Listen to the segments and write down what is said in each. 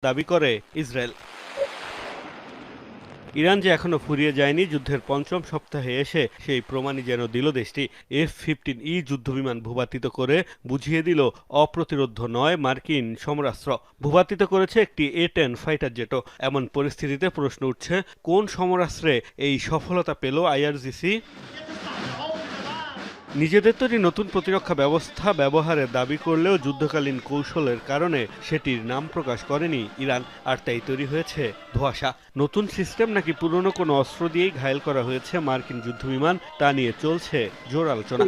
দাবি করে Israel. Iran যে এখনো ফুরিয়ে যায়নি, যুদ্ধের পঞ্চম সপ্তাহে এসে সেই প্রমাণই যেন দিল দেশটি। F-15E যুদ্ধবিমান ভূপাতিত করে বুঝিয়ে দিল অপ্রতিরোধ্য নয় মার্কিন সমরাস্ত্র। ভূপাতিত করেছে একটি A-10 ফাইটার জেটও। এমন পরিস্থিতিতে প্রশ্ন উঠছে, কোন সমরাস্ত্রে এই সফলতা পেল IRGC? নিজেদের তৈরি নতুন প্রতিরক্ষা ব্যবস্থা ব্যবহারের দাবি করলেও যুদ্ধকালীন কৌশলের কারণে সেটির নাম প্রকাশ করেনি ইরান, আর তাই তৈরি হয়েছে ধোঁয়াশা। নতুন সিস্টেম নাকি পুরনো কোনো অস্ত্র দিয়েই ঘায়েল করা হয়েছে মার্কিন যুদ্ধবিমান, তা নিয়ে চলছে জোর আলোচনা।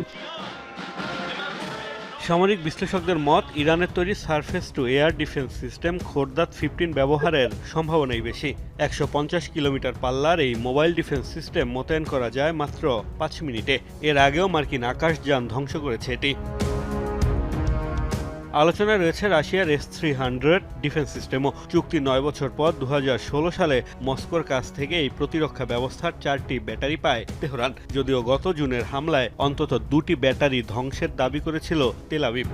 সামরিক বিশ্লেষকদের মত, ইরানের তৈরি surface to air defence system Khordad 15 ব্যবহারের সম্ভাবনাই বেশি। 150 কিলোমিটার পাল্লার এই মোবাইল ডিফেন্স সিস্টেম মোতায়েন করা যায় মাত্র 5 মিনিটে। এর আগেও মার্কিন আকাশযান ধ্বংস করেছে এটি। আলোচনায় রয়েছে রাশিয়ার S-300 ডিফেন্স সিস্টেমও। চুক্তি 9 বছর পর 2016 সালে মস্কোর কাছ থেকে এই প্রতিরক্ষা ব্যবস্থার 4টি ব্যাটারি পায় তেহরান, যদিও গত জুনের হামলায় অন্তত 2টি ব্যাটারি ধ্বংসের দাবি করেছিল তেল আবিব।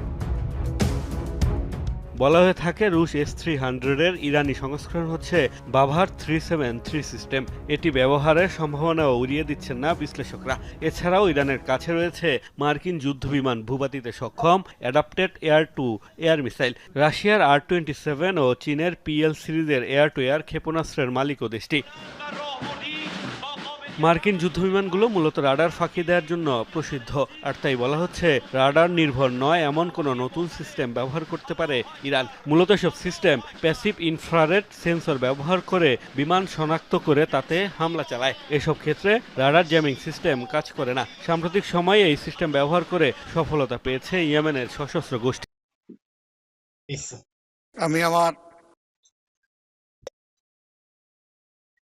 বলা হয়ে থাকে, রুশ S-300-এর ইরানি সংস্করণ হচ্ছে বাভার 373 সিস্টেম। এটি ব্যবহারের সম্ভাবনাও উড়িয়ে দিচ্ছেন না বিশ্লেষকরা। এছাড়াও ইরানের কাছে রয়েছে মার্কিন যুদ্ধবিমান ভূপাতিতে সক্ষম adapted air to air missile. রাশিয়ার R-27 ও চীনের PL সিরিজের এয়ার টু এয়ার ক্ষেপণাস্ত্রের মালিকও দেশটি। মার্কিন যুদ্ধবিমানগুলো মূলত রাডার ফাঁকি দেওয়ার জন্য প্রসিদ্ধ, আর তাই বলা হচ্ছে রাডার নির্ভর নয় এমন কোনো নতুন সিস্টেম ব্যবহার করতে পারে ইরান। মূলত সব সিস্টেম প্যাসিভ ইনফ্রারেড সেন্সর ব্যবহার করে বিমান শনাক্ত করে তাতে হামলা চালায়। এসব ক্ষেত্রে রাডার জ্যামিং সিস্টেম কাজ করে না। সাম্প্রতিক সময়ে এই সিস্টেম ব্যবহার করে সফলতা পেয়েছে ইয়েমেনের সশস্ত্র গোষ্ঠী। আমি আমার